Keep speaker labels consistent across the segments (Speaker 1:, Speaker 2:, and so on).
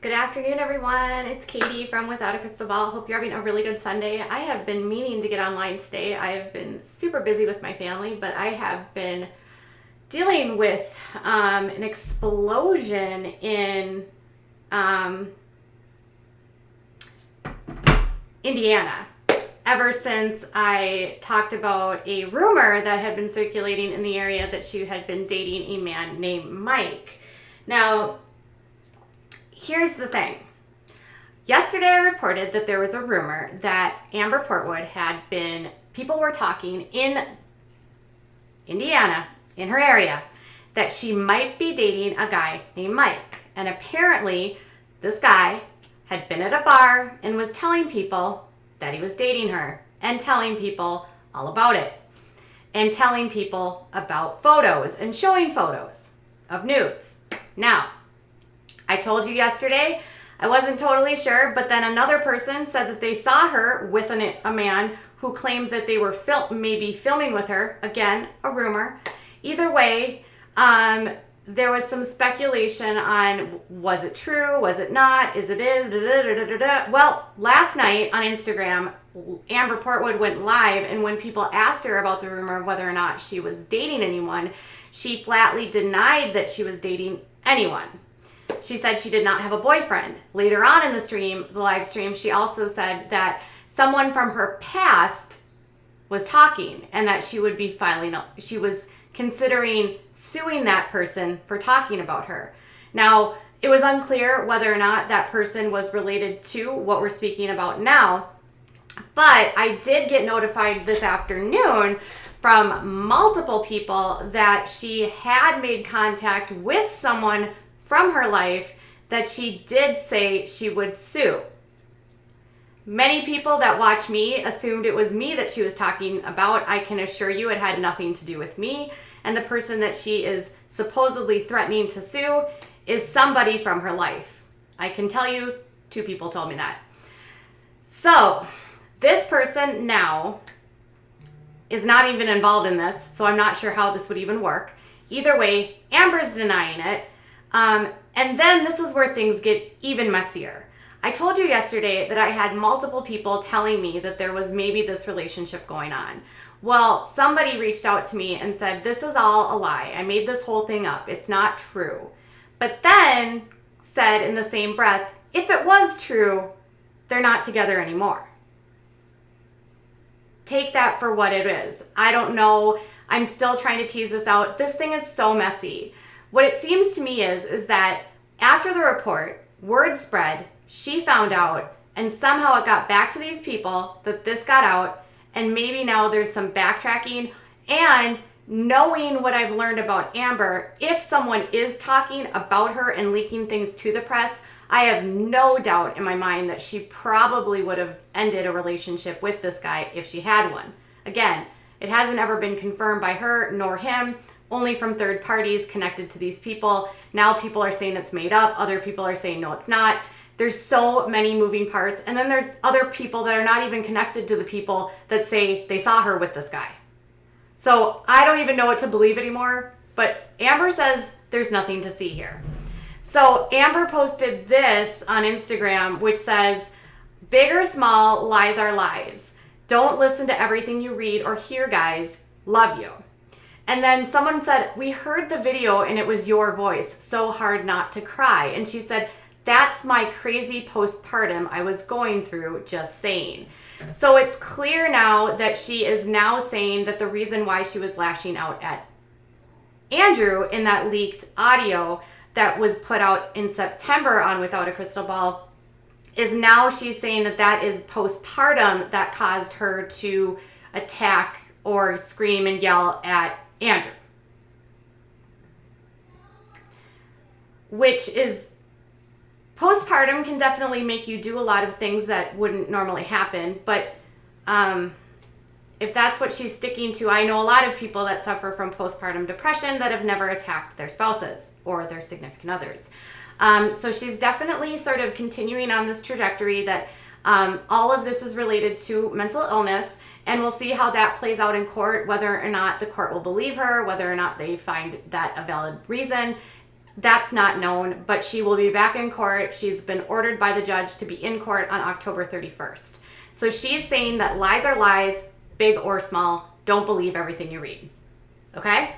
Speaker 1: Good afternoon, everyone. It's Katie from Without a Crystal Ball. Hope you're having a really good Sunday. I have been meaning to get online today. I have been super busy with my family, but I have been dealing with an explosion in Indiana ever since I talked about a rumor that had been circulating in the area that she had been dating a man named Mike. Now, here's the thing. Yesterday I reported that there was a rumor that Amber Portwood people were talking in Indiana, in her area, that she might be dating a guy named Mike. And apparently this guy had been at a bar and was telling people that he was dating her and telling people all about it and telling people about photos and showing photos of nudes. Now, I told you yesterday, I wasn't totally sure, but then another person said that they saw her with a man who claimed that they were maybe filming with her. Again, a rumor. Either way, there was some speculation on, was it true, was it not, is. Well, last night on Instagram, Amber Portwood went live, and when people asked her about the rumor of whether or not she was dating anyone, she flatly denied that she was dating anyone. She said she did not have a boyfriend. Later on in the live stream, she also said that someone from her past was talking and that she was considering suing that person for talking about her. Now, it was unclear whether or not that person was related to what we're speaking about now, but I did get notified this afternoon from multiple people that she had made contact with someone from her life that she did say she would sue. Many people that watch me assumed it was me that she was talking about. I can assure you it had nothing to do with me. And the person that she is supposedly threatening to sue is somebody from her life. I can tell you 2 people told me that. So this person now is not even involved in this, so I'm not sure how this would even work. Either way, Amber's denying it. And then this is where things get even messier. I told you yesterday that I had multiple people telling me that there was maybe this relationship going on. Well, somebody reached out to me and said, this is all a lie. I made this whole thing up. It's not true. But then said in the same breath, if it was true, they're not together anymore. Take that for what it is. I don't know. I'm still trying to tease this out. This thing is so messy. What it seems to me is that after the report, word spread, she found out, and somehow it got back to these people that this got out, and maybe now there's some backtracking. And knowing what I've learned about Amber, if someone is talking about her and leaking things to the press, I have no doubt in my mind that she probably would have ended a relationship with this guy if she had one. Again, it hasn't ever been confirmed by her nor him, only from third parties connected to these people. Now people are saying it's made up. Other people are saying, no, it's not. There's so many moving parts. And then there's other people that are not even connected to the people that say they saw her with this guy. So I don't even know what to believe anymore. But Amber says there's nothing to see here. So Amber posted this on Instagram, which says, big or small, lies are lies. Don't listen to everything you read or hear, guys. Love you. And then someone said, we heard the video and it was your voice. So hard not to cry. And she said, that's my crazy postpartum I was going through, just saying. So it's clear now that she is now saying that the reason why she was lashing out at Andrew in that leaked audio that was put out in September on Without a Crystal Ball is now she's saying that that is postpartum that caused her to attack or scream and yell at Andrew. Which is, postpartum can definitely make you do a lot of things that wouldn't normally happen, but if that's what she's sticking to, I know a lot of people that suffer from postpartum depression that have never attacked their spouses or their significant others. So she's definitely sort of continuing on this trajectory that all of this is related to mental illness, and we'll see how that plays out in court, whether or not the court will believe her, whether or not they find that a valid reason. That's not known, but she will be back in court. She's been ordered by the judge to be in court on October 31st. So she's saying that lies are lies, big or small. Don't believe everything you read. Okay?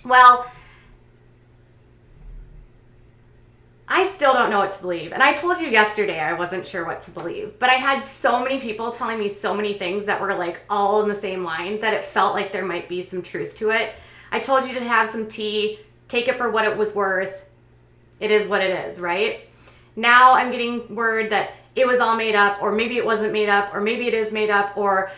Speaker 1: Well, I still don't know what to believe. And I told you yesterday I wasn't sure what to believe. But I had so many people telling me so many things that were like all in the same line that it felt like there might be some truth to it. I told you to have some tea, take it for what it was worth. It is what it is, right? Now I'm getting word that it was all made up, or maybe it wasn't made up, or maybe it is made up, or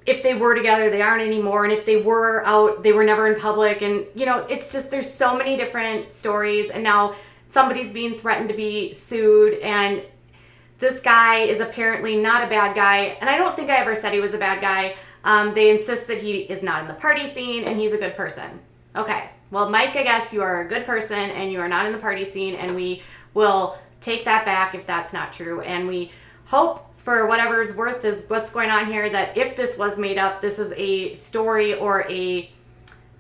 Speaker 1: if they were together, they aren't anymore. And if they were out, they were never in public. And, you know, it's just, there's so many different stories. And now somebody's being threatened to be sued. And this guy is apparently not a bad guy. And I don't think I ever said he was a bad guy. They insist that he is not in the party scene and he's a good person. Okay. Well, Mike, I guess you are a good person and you are not in the party scene. And we will take that back if that's not true. And we hope, for whatever's worth is what's going on here, that if this was made up, this is a story or a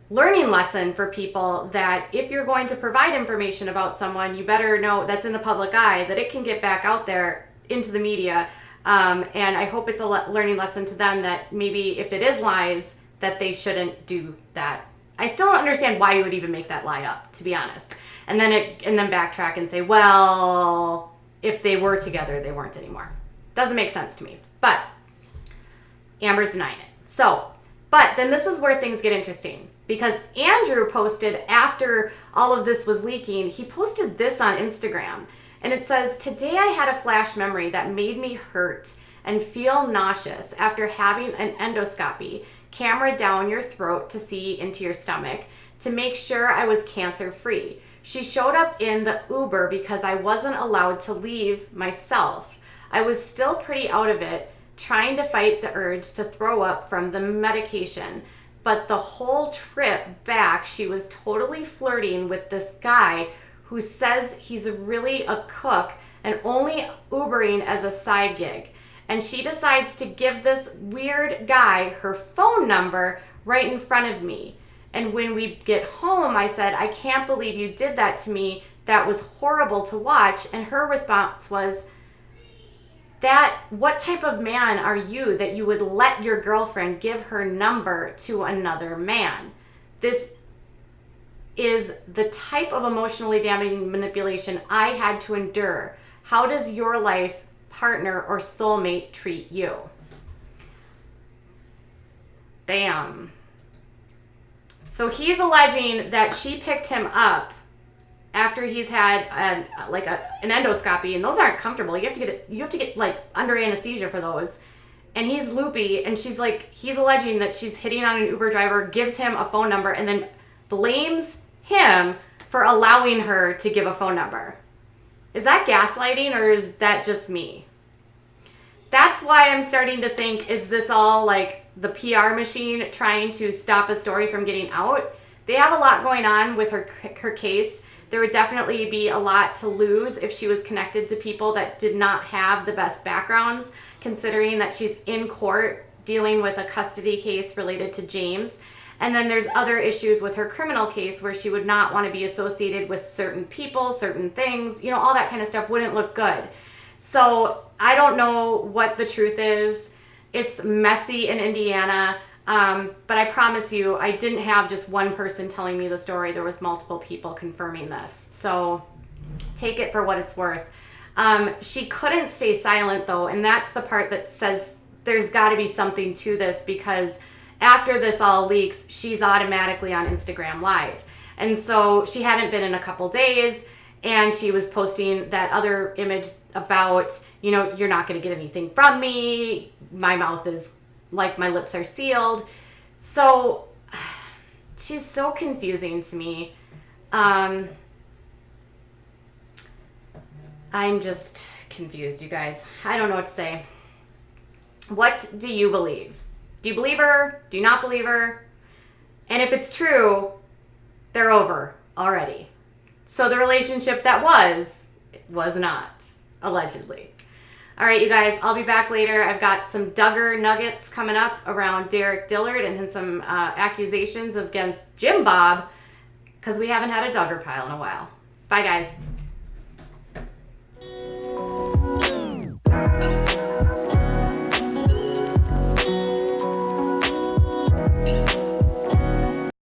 Speaker 1: learning lesson for people that if you're going to provide information about someone, you better know that's in the public eye, that it can get back out there into the media. And I hope it's a learning lesson to them that maybe if it is lies, that they shouldn't do that. I still don't understand why you would even make that lie up, to be honest. And then backtrack and say, well, if they were together, they weren't anymore. Doesn't make sense to me. But Amber's denying it. So, but then this is where things get interesting, because Andrew posted after all of this was leaking, he posted this on Instagram. And it says, "Today I had a flash memory that made me hurt and feel nauseous after having an endoscopy, camera down your throat to see into your stomach, to make sure I was cancer free. She showed up in the Uber because I wasn't allowed to leave myself. I was still pretty out of it, trying to fight the urge to throw up from the medication. But the whole trip back, she was totally flirting with this guy who says he's really a cook and only Ubering as a side gig. And she decides to give this weird guy her phone number right in front of me. And when we get home, I said, I can't believe you did that to me. That was horrible to watch. And her response was, what type of man are you that you would let your girlfriend give her number to another man? This is the type of emotionally damaging manipulation I had to endure. How does your life partner or soulmate treat you?" Damn. So he's alleging that she picked him up after he's had an endoscopy, and those aren't comfortable. You have to get like under anesthesia for those. And he's loopy, and he's alleging that she's hitting on an Uber driver, gives him a phone number, and then blames him for allowing her to give a phone number. Is that gaslighting, or is that just me? That's why I'm starting to think, is this all like the PR machine trying to stop a story from getting out? They have a lot going on with her case. There would definitely be a lot to lose if she was connected to people that did not have the best backgrounds, considering that she's in court dealing with a custody case related to James. And then there's other issues with her criminal case where she would not want to be associated with certain people, certain things, all that kind of stuff wouldn't look good. So I don't know what the truth is. It's messy in Indiana. But I promise you, I didn't have just one person telling me the story. There was multiple people confirming this. So take it for what it's worth. She couldn't stay silent, though, and that's the part that says there's got to be something to this, because after this all leaks, she's automatically on Instagram Live. And so she hadn't been in a couple days, and she was posting that other image about, you're not going to get anything from me. My mouth is like my lips are sealed. So she's so confusing to me. I'm just confused, you guys. I don't know what to say. What do you believe? Do you believe her? Do you not believe her? And if it's true, they're over already. So the relationship that was not, allegedly. All right, you guys, I'll be back later. I've got some Duggar nuggets coming up around Derek Dillard and some accusations against Jim Bob, because we haven't had a Duggar pile in a while. Bye, guys.